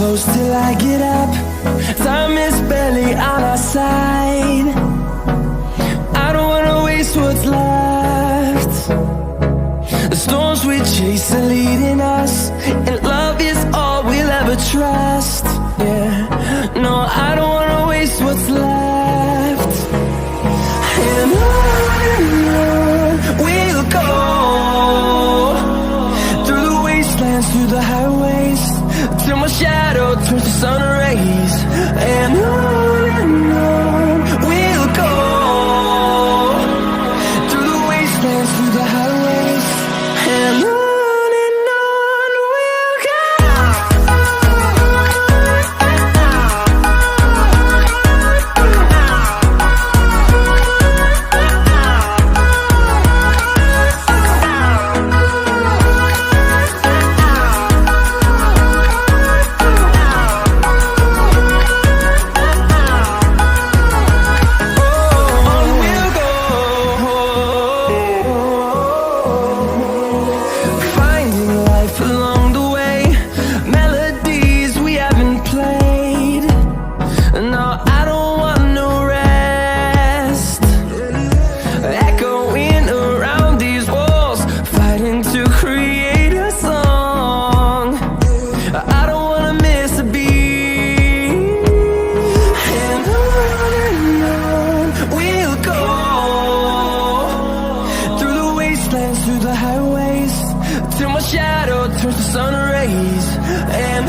close till I get up. Time is barely on our side. I don't wanna waste what's left. The storms we chase are leading us, and love is all we'll ever trust. Yeah, no, I don't wanna waste what's left. And on we'll go, through the wastelands, through the highways, till my shadow turns to sun rays. And on we'll go, through the wastelands, through the highways, and on we'll go. Through the highways, till my shadow turns to sun rays. And